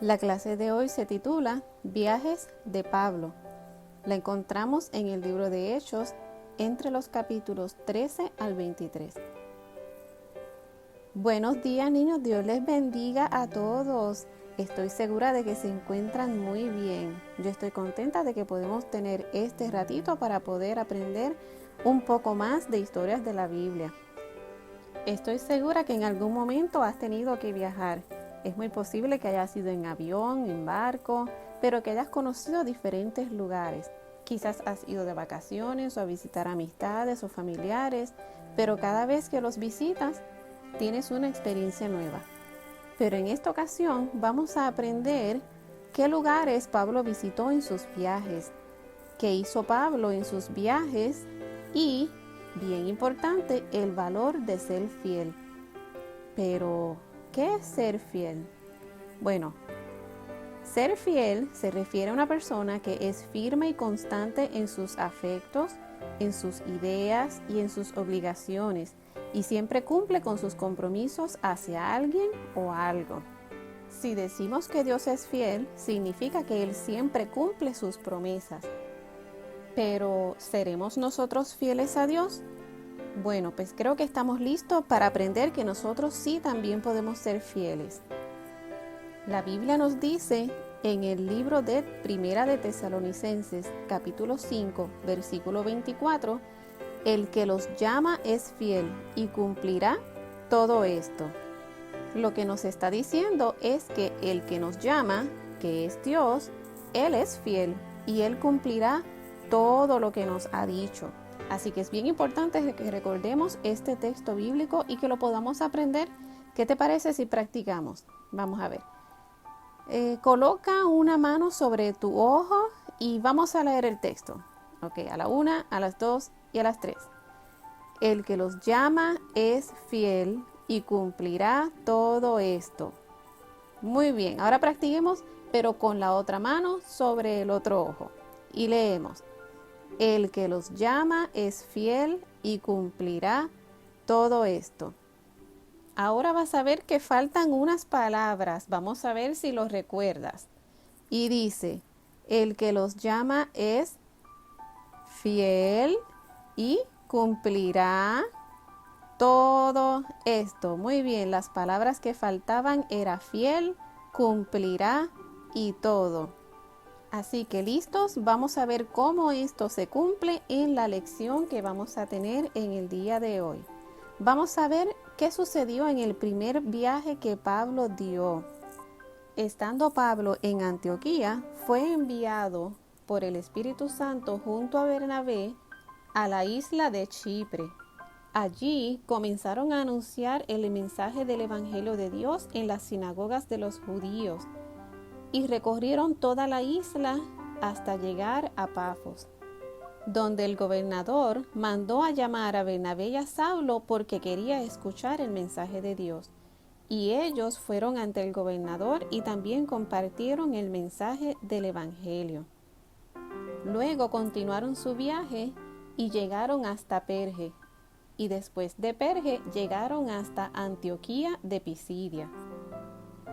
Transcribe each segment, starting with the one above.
La clase de hoy se titula Viajes de Pablo. La encontramos en el libro de Hechos entre los capítulos 13 al 23. Buenos días, niños, Dios les bendiga a todos. Estoy segura de que se encuentran muy bien. Yo estoy contenta de que podemos tener este ratito para poder aprender un poco más de historias de la Biblia. Estoy segura que en algún momento has tenido que viajar. Es muy posible que hayas ido en avión, en barco, pero que hayas conocido diferentes lugares. Quizás has ido de vacaciones o a visitar amistades o familiares, pero cada vez que los visitas, tienes una experiencia nueva. Pero en esta ocasión vamos a aprender qué lugares Pablo visitó en sus viajes, qué hizo Pablo en sus viajes y, bien importante, el valor de ser fiel. Pero, ¿qué es ser fiel? Bueno, ser fiel se refiere a una persona que es firme y constante en sus afectos, en sus ideas y en sus obligaciones, y siempre cumple con sus compromisos hacia alguien o algo. Si decimos que Dios es fiel, significa que Él siempre cumple sus promesas. Pero, ¿seremos nosotros fieles a Dios? Bueno, pues creo que estamos listos para aprender que nosotros sí también podemos ser fieles. La Biblia nos dice en el libro de Primera de Tesalonicenses, capítulo 5, versículo 24, el que los llama es fiel y cumplirá todo esto. Lo que nos está diciendo es que el que nos llama, que es Dios, Él es fiel y Él cumplirá todo lo que nos ha dicho. Así que es bien importante que recordemos este texto bíblico y que lo podamos aprender. ¿Qué te parece si practicamos? Vamos a ver. Coloca una mano sobre tu ojo y vamos a leer el texto. Ok, a la 1, a las 2 y a las 3. El que los llama es fiel y cumplirá todo esto. Muy bien, ahora practiquemos, pero con la otra mano sobre el otro ojo. Y leemos. El que los llama es fiel y cumplirá todo esto. Ahora vas a ver que faltan unas palabras. Vamos a ver si los recuerdas. Y dice, el que los llama es fiel y cumplirá todo esto. Muy bien, las palabras que faltaban era fiel, cumplirá y todo. Así que listos, vamos a ver cómo esto se cumple en la lección que vamos a tener en el día de hoy. Vamos a ver qué sucedió en el primer viaje que Pablo dio. Estando Pablo en Antioquía, fue enviado por el Espíritu Santo junto a Bernabé a la isla de Chipre. Allí comenzaron a anunciar el mensaje del Evangelio de Dios en las sinagogas de los judíos y recorrieron toda la isla hasta llegar a Pafos, donde el gobernador mandó a llamar a Bernabé y a Saulo porque quería escuchar el mensaje de Dios. Y ellos fueron ante el gobernador y también compartieron el mensaje del Evangelio. Luego continuaron su viaje y llegaron hasta Perge, y después de Perge llegaron hasta Antioquía de Pisidia.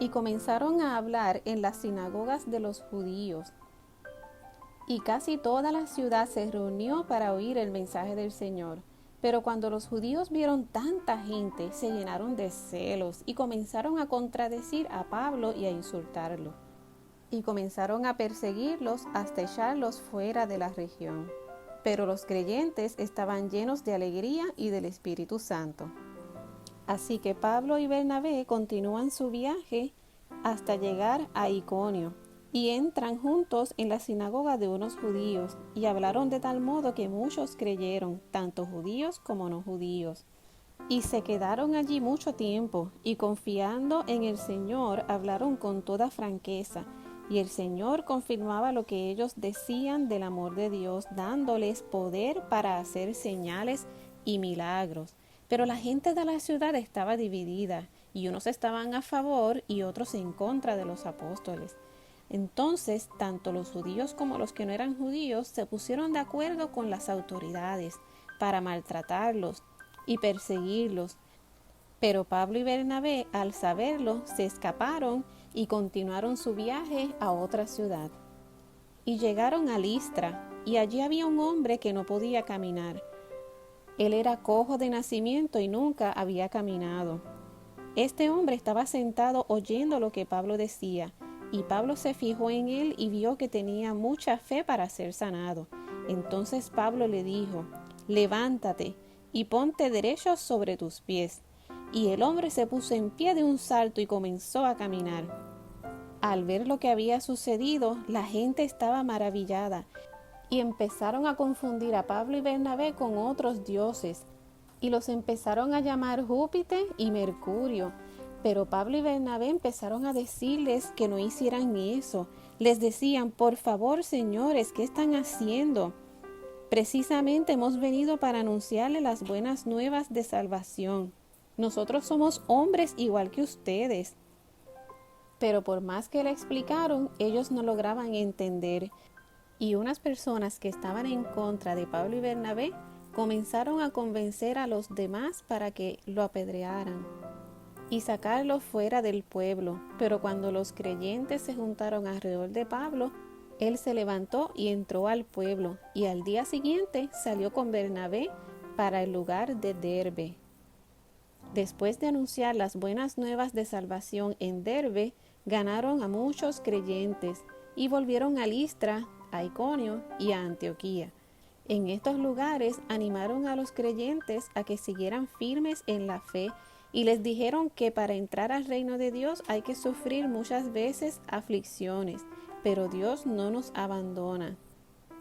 Y comenzaron a hablar en las sinagogas de los judíos. Y casi toda la ciudad se reunió para oír el mensaje del Señor. Pero cuando los judíos vieron tanta gente, se llenaron de celos y comenzaron a contradecir a Pablo y a insultarlo. Y comenzaron a perseguirlos hasta echarlos fuera de la región. Pero los creyentes estaban llenos de alegría y del Espíritu Santo. Así que Pablo y Bernabé continúan su viaje hasta llegar a Iconio y entran juntos en la sinagoga de unos judíos y hablaron de tal modo que muchos creyeron, tanto judíos como no judíos. Y se quedaron allí mucho tiempo y confiando en el Señor hablaron con toda franqueza. Y el Señor confirmaba lo que ellos decían del amor de Dios, dándoles poder para hacer señales y milagros. Pero la gente de la ciudad estaba dividida, y unos estaban a favor y otros en contra de los apóstoles. Entonces, tanto los judíos como los que no eran judíos se pusieron de acuerdo con las autoridades para maltratarlos y perseguirlos. Pero Pablo y Bernabé, al saberlo, se escaparon y continuaron su viaje a otra ciudad. Y llegaron a Listra, y allí había un hombre que no podía caminar. Él era cojo de nacimiento y nunca había caminado. Este hombre estaba sentado oyendo lo que Pablo decía, y Pablo se fijó en él y vio que tenía mucha fe para ser sanado. Entonces Pablo le dijo: levántate y ponte derecho sobre tus pies. Y el hombre se puso en pie de un salto y comenzó a caminar. Al ver lo que había sucedido, la gente estaba maravillada y empezaron a confundir a Pablo y Bernabé con otros dioses y los empezaron a llamar Júpiter y Mercurio. Pero Pablo y Bernabé empezaron a decirles que no hicieran eso. Les decían: por favor, señores, ¿qué están haciendo? Precisamente hemos venido para anunciarle las buenas nuevas de salvación. Nosotros somos hombres igual que ustedes. Pero por más que le explicaron, ellos no lograban entender. Y unas personas que estaban en contra de Pablo y Bernabé comenzaron a convencer a los demás para que lo apedrearan y sacarlo fuera del pueblo. Pero cuando los creyentes se juntaron alrededor de Pablo, él se levantó y entró al pueblo, y al día siguiente salió con Bernabé para el lugar de Derbe. Después de anunciar las buenas nuevas de salvación en Derbe, ganaron a muchos creyentes y volvieron a Listra, a Iconio y a Antioquía. En estos lugares animaron a los creyentes a que siguieran firmes en la fe y les dijeron que para entrar al reino de Dios hay que sufrir muchas veces aflicciones, pero Dios no nos abandona.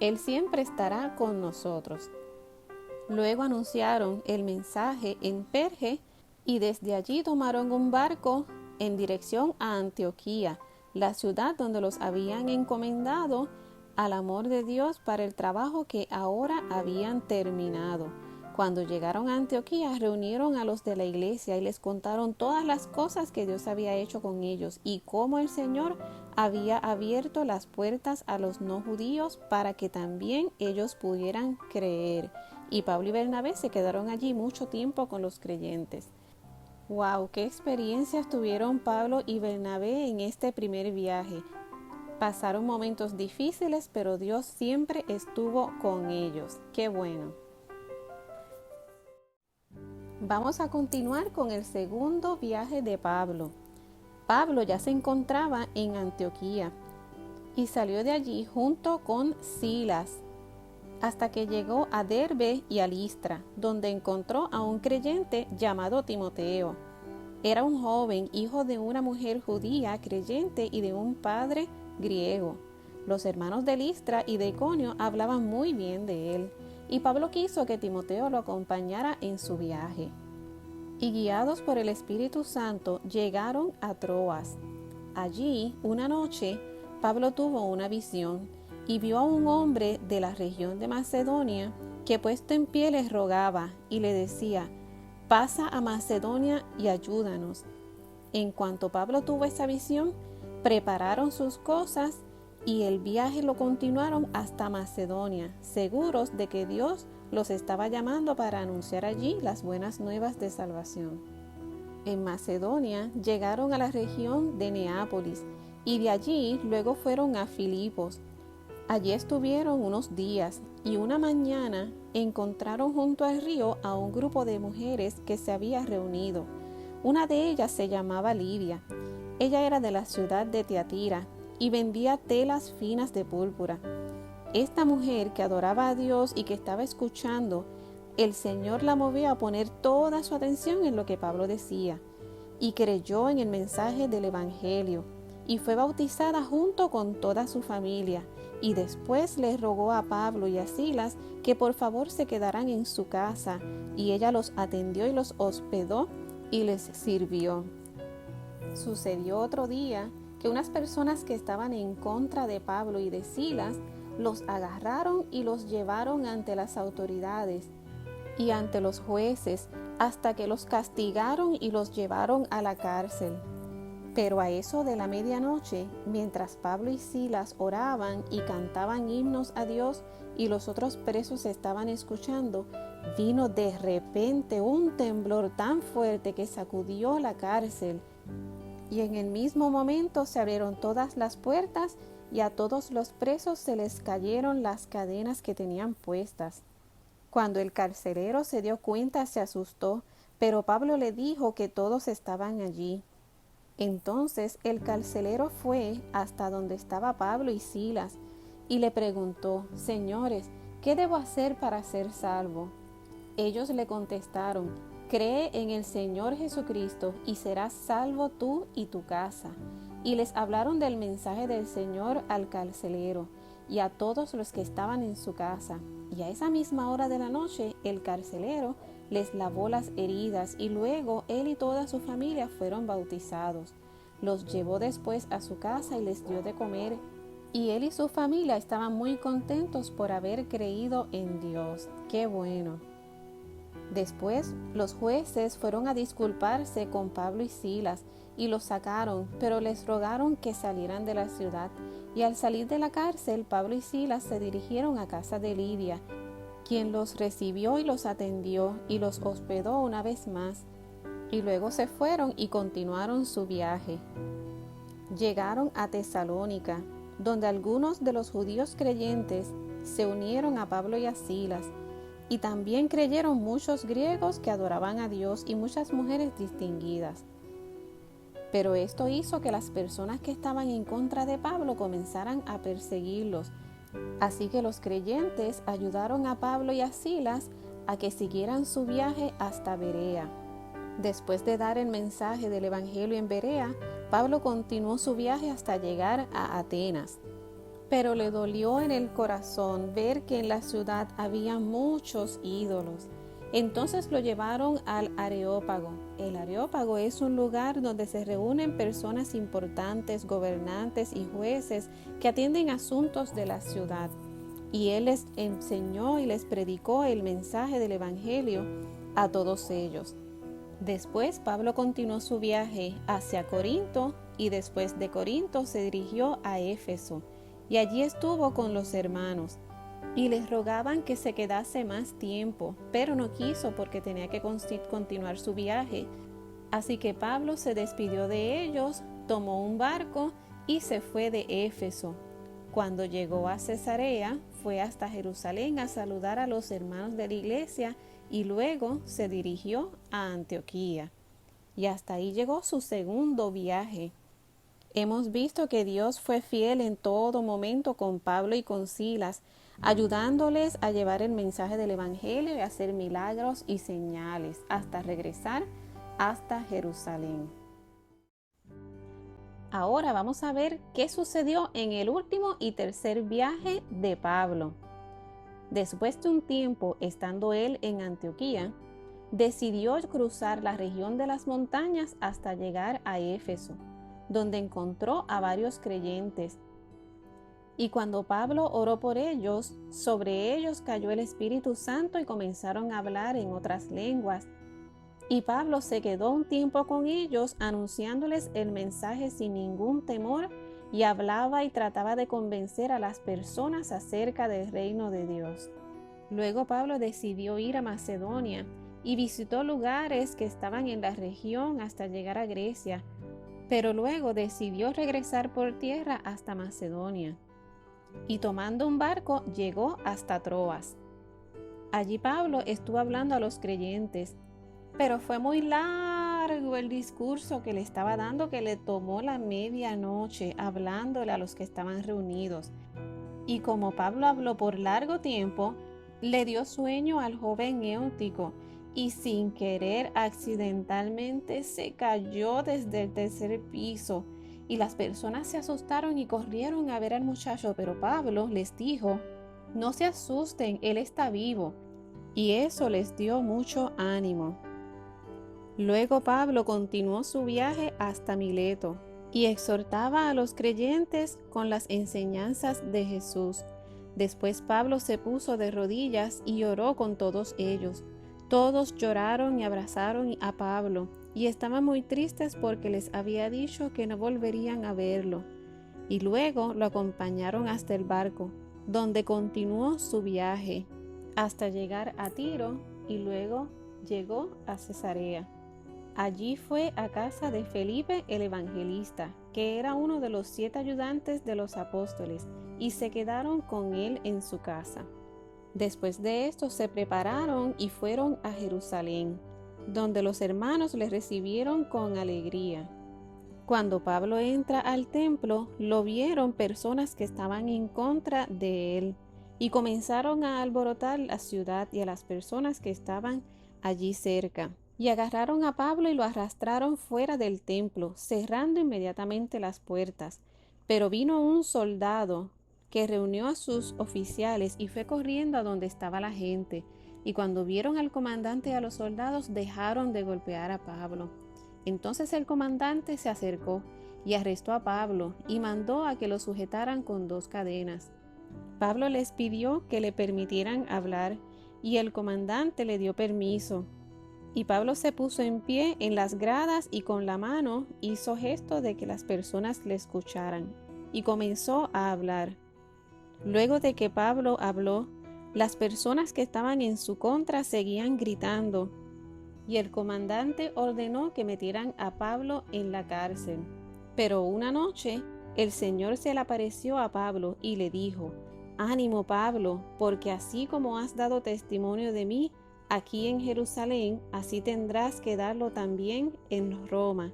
Él siempre estará con nosotros. Luego anunciaron el mensaje en Perge y desde allí tomaron un barco en dirección a Antioquía, la ciudad donde los habían encomendado al amor de Dios para el trabajo que ahora habían terminado. Cuando llegaron a Antioquía, reunieron a los de la iglesia y les contaron todas las cosas que Dios había hecho con ellos y cómo el Señor había abierto las puertas a los no judíos para que también ellos pudieran creer. Y Pablo y Bernabé se quedaron allí mucho tiempo con los creyentes. ¡Wow! ¡Qué experiencias tuvieron Pablo y Bernabé en este primer viaje! Pasaron momentos difíciles, pero Dios siempre estuvo con ellos. ¡Qué bueno! Vamos a continuar con el segundo viaje de Pablo. Pablo ya se encontraba en Antioquía y salió de allí junto con Silas hasta que llegó a Derbe y a Listra, donde encontró a un creyente llamado Timoteo. Era un joven hijo de una mujer judía creyente y de un padre griego. Los hermanos de Listra y de Iconio hablaban muy bien de él, y Pablo quiso que Timoteo lo acompañara en su viaje. Y guiados por el Espíritu Santo llegaron a Troas. Allí, una noche, Pablo tuvo una visión y vio a un hombre de la región de Macedonia que puesto en pie les rogaba y le decía: pasa a Macedonia y ayúdanos. En cuanto Pablo tuvo esa visión, prepararon sus cosas y el viaje lo continuaron hasta Macedonia, seguros de que Dios los estaba llamando para anunciar allí las buenas nuevas de salvación. En Macedonia llegaron a la región de Neápolis y de allí luego fueron a Filipos. Allí estuvieron unos días y una mañana encontraron junto al río a un grupo de mujeres que se había reunido. Una de ellas se llamaba Lidia. Ella era de la ciudad de Tiatira y vendía telas finas de púrpura. Esta mujer que adoraba a Dios y que estaba escuchando, el Señor la movió a poner toda su atención en lo que Pablo decía y creyó en el mensaje del Evangelio y fue bautizada junto con toda su familia. Y después le rogó a Pablo y a Silas que por favor se quedaran en su casa, y ella los atendió y los hospedó y les sirvió. Sucedió otro día que unas personas que estaban en contra de Pablo y de Silas los agarraron y los llevaron ante las autoridades y ante los jueces hasta que los castigaron y los llevaron a la cárcel. Pero a eso de la medianoche, mientras Pablo y Silas oraban y cantaban himnos a Dios y los otros presos estaban escuchando, vino de repente un temblor tan fuerte que sacudió la cárcel. Y en el mismo momento se abrieron todas las puertas y a todos los presos se les cayeron las cadenas que tenían puestas. Cuando el carcelero se dio cuenta, se asustó, pero Pablo le dijo que todos estaban allí. Entonces el carcelero fue hasta donde estaba Pablo y Silas y le preguntó: Señores, ¿qué debo hacer para ser salvo? Ellos le contestaron: Cree en el Señor Jesucristo y serás salvo tú y tu casa. Y les hablaron del mensaje del Señor al carcelero y a todos los que estaban en su casa. Y a esa misma hora de la noche el carcelero les lavó las heridas y luego él y toda su familia fueron bautizados. Los llevó después a su casa y les dio de comer. Y él y su familia estaban muy contentos por haber creído en Dios. ¡Qué bueno! Después los jueces fueron a disculparse con Pablo y Silas y los sacaron, pero les rogaron que salieran de la ciudad. Y al salir de la cárcel, Pablo y Silas se dirigieron a casa de Lidia, quien los recibió y los atendió y los hospedó una vez más. Y luego se fueron y continuaron su viaje. Llegaron a Tesalónica, donde algunos de los judíos creyentes se unieron a Pablo y a Silas. Y también creyeron muchos griegos que adoraban a Dios y muchas mujeres distinguidas. Pero esto hizo que las personas que estaban en contra de Pablo comenzaran a perseguirlos. Así que los creyentes ayudaron a Pablo y a Silas a que siguieran su viaje hasta Berea. Después de dar el mensaje del Evangelio en Berea, Pablo continuó su viaje hasta llegar a Atenas. Pero le dolió en el corazón ver que en la ciudad había muchos ídolos. Entonces lo llevaron al Areópago. El Areópago es un lugar donde se reúnen personas importantes, gobernantes y jueces que atienden asuntos de la ciudad. Y él les enseñó y les predicó el mensaje del Evangelio a todos ellos. Después Pablo continuó su viaje hacia Corinto y después de Corinto se dirigió a Éfeso. Y allí estuvo con los hermanos, y les rogaban que se quedase más tiempo, pero no quiso porque tenía que continuar su viaje. Así que Pablo se despidió de ellos, tomó un barco y se fue de Éfeso. Cuando llegó a Cesarea, fue hasta Jerusalén a saludar a los hermanos de la iglesia y luego se dirigió a Antioquía. Y hasta ahí llegó su segundo viaje. Hemos visto que Dios fue fiel en todo momento con Pablo y con Silas, ayudándoles a llevar el mensaje del Evangelio y a hacer milagros y señales hasta regresar hasta Jerusalén. Ahora vamos a ver qué sucedió en el último y tercer viaje de Pablo. Después de un tiempo estando él en Antioquía, decidió cruzar la región de las montañas hasta llegar a Éfeso, donde encontró a varios creyentes. Y cuando Pablo oró por ellos, sobre ellos cayó el Espíritu Santo y comenzaron a hablar en otras lenguas. Y Pablo se quedó un tiempo con ellos, anunciándoles el mensaje sin ningún temor, y hablaba y trataba de convencer a las personas acerca del reino de Dios. Luego Pablo decidió ir a Macedonia y visitó lugares que estaban en la región hasta llegar a Grecia, pero luego decidió regresar por tierra hasta Macedonia. Y tomando un barco llegó hasta Troas. Allí Pablo estuvo hablando a los creyentes, pero fue muy largo el discurso que le estaba dando, que le tomó la medianoche hablándole a los que estaban reunidos. Y como Pablo habló por largo tiempo, le dio sueño al joven Éutico, y sin querer accidentalmente se cayó desde el tercer piso. Y las personas se asustaron y corrieron a ver al muchacho, pero Pablo les dijo: no se asusten, él está vivo. Y eso les dio mucho ánimo. Luego Pablo continuó su viaje hasta Mileto y exhortaba a los creyentes con las enseñanzas de Jesús. Después Pablo se puso de rodillas y oró con todos ellos. Todos lloraron y abrazaron a Pablo y estaban muy tristes porque les había dicho que no volverían a verlo. Y luego lo acompañaron hasta el barco, donde continuó su viaje hasta llegar a Tiro y luego llegó a Cesarea. allí fue a casa de Felipe el evangelista, que era uno de los 7 ayudantes de los apóstoles, y se quedaron con él en su casa. Después de esto se prepararon y fueron a Jerusalén, donde los hermanos le recibieron con alegría. Cuando Pablo entra al templo, lo vieron personas que estaban en contra de él, y comenzaron a alborotar la ciudad y a las personas que estaban allí cerca. Y agarraron a Pablo y lo arrastraron fuera del templo, cerrando inmediatamente las puertas. Pero vino un soldado que reunió a sus oficiales y fue corriendo a donde estaba la gente. Y cuando vieron al comandante y a los soldados, dejaron de golpear a Pablo. Entonces el comandante se acercó y arrestó a Pablo y mandó a que lo sujetaran con 2 cadenas. Pablo les pidió que le permitieran hablar y el comandante le dio permiso. Y Pablo se puso en pie en las gradas y con la mano hizo gesto de que las personas le escucharan y comenzó a hablar. Luego de que Pablo habló, las personas que estaban en su contra seguían gritando y el comandante ordenó que metieran a Pablo en la cárcel. Pero una noche el Señor se le apareció a Pablo y le dijo: «Ánimo, Pablo, porque así como has dado testimonio de mí aquí en Jerusalén, así tendrás que darlo también en Roma».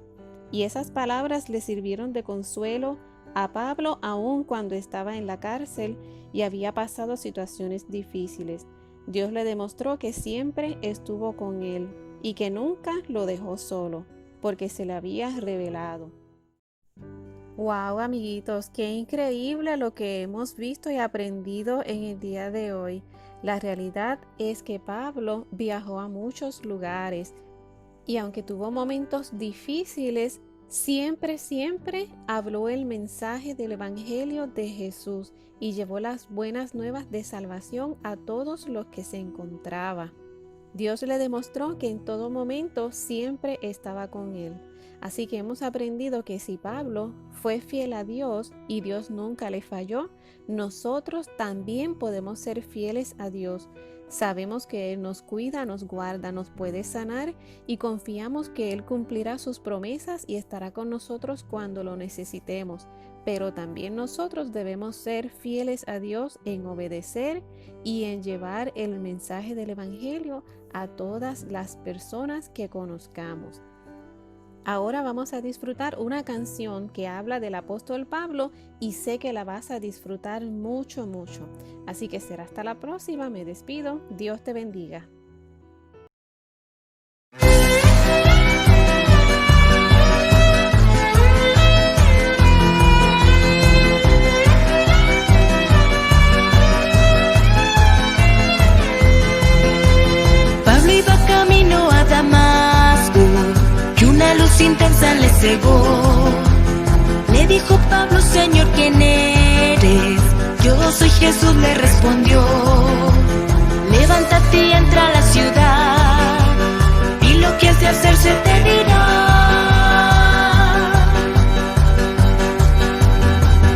Y esas palabras le sirvieron de consuelo a Pablo aun cuando estaba en la cárcel y había pasado situaciones difíciles. Dios le demostró que siempre estuvo con él y que nunca lo dejó solo, porque se le había revelado. Wow, amiguitos, qué increíble lo que hemos visto y aprendido en el día de hoy. La realidad es que Pablo viajó a muchos lugares y aunque tuvo momentos difíciles, siempre habló el mensaje del Evangelio de Jesús y llevó las buenas nuevas de salvación a todos los que se encontraba. Dios le demostró que en todo momento siempre estaba con él. Así que hemos aprendido que si Pablo fue fiel a Dios y Dios nunca le falló, nosotros también podemos ser fieles a Dios. Sabemos que Él nos cuida, nos guarda, nos puede sanar y confiamos que Él cumplirá sus promesas y estará con nosotros cuando lo necesitemos. Pero también nosotros debemos ser fieles a Dios en obedecer y en llevar el mensaje del Evangelio a todas las personas que conozcamos. Ahora vamos a disfrutar una canción que habla del apóstol Pablo y sé que la vas a disfrutar mucho. Así que será hasta la próxima, me despido, Dios te bendiga. Pablo iba camino a Damasco y una luz intensa le cegó. Le dijo Pablo: Señor, ¿quién eres? Yo soy Jesús, le respondió. Levántate y entra a la ciudad, y lo que has de hacer se te dirá.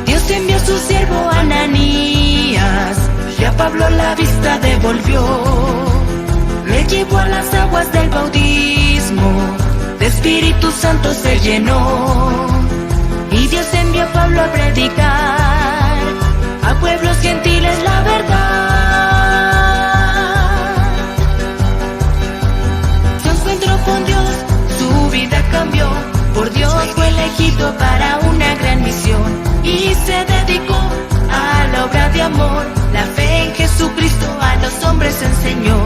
Dios envió a su siervo Ananías, y a Pablo la vista devolvió. Le llevó a las aguas del bautismo, de Espíritu Santo se llenó. Y Dios envió a Pablo a predicar a pueblos gentiles la verdad. Su encuentro con Dios, su vida cambió. Por Dios fue elegido para una gran misión y se dedicó a la obra de amor. La fe en Jesucristo a los hombres enseñó.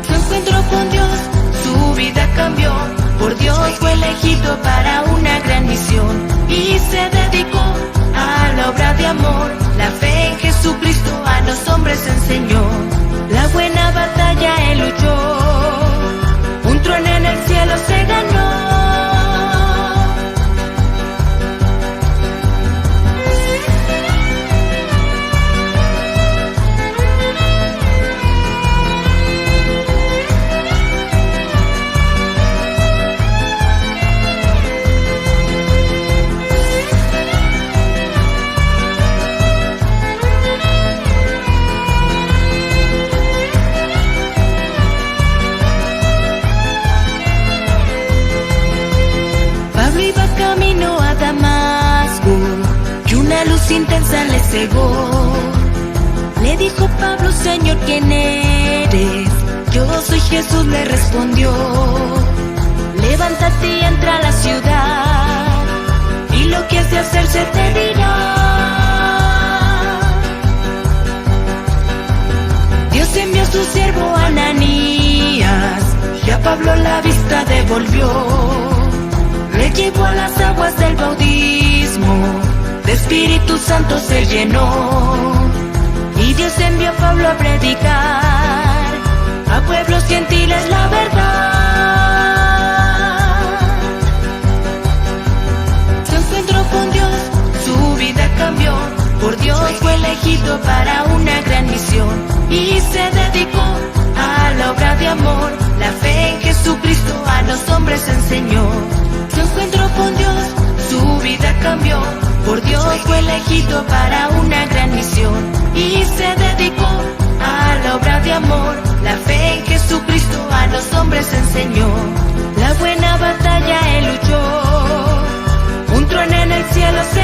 Su encuentro con Dios, su vida cambió. Por Dios fue elegido para una gran misión y se dedicó a la obra de amor. La fe en Jesucristo a los hombres enseñó. La buena batalla él luchó, un trono en el cielo se ganó. luz intensa le cegó. Le dijo Pablo, Señor, ¿quién eres? Yo soy Jesús, le respondió. Levántate y entra a la ciudad, y lo que has de hacer se te dirá. Dios envió a su siervo Ananías, y a Pablo la vista devolvió. Le llevó a las aguas del bautismo, de Espíritu Santo se llenó. Y Dios envió a Pablo a predicar a pueblos gentiles la verdad. Se encontró con Dios, su vida cambió. Por Dios fue elegido para una gran misión y se dedicó a la obra de amor. La fe en Jesucristo a los hombres enseñó. Se encontró con Dios, su vida cambió. Por Dios fue elegido para una gran misión y se dedicó a la obra de amor. La fe en Jesucristo a los hombres enseñó. La buena batalla él luchó, un trueno en el cielo se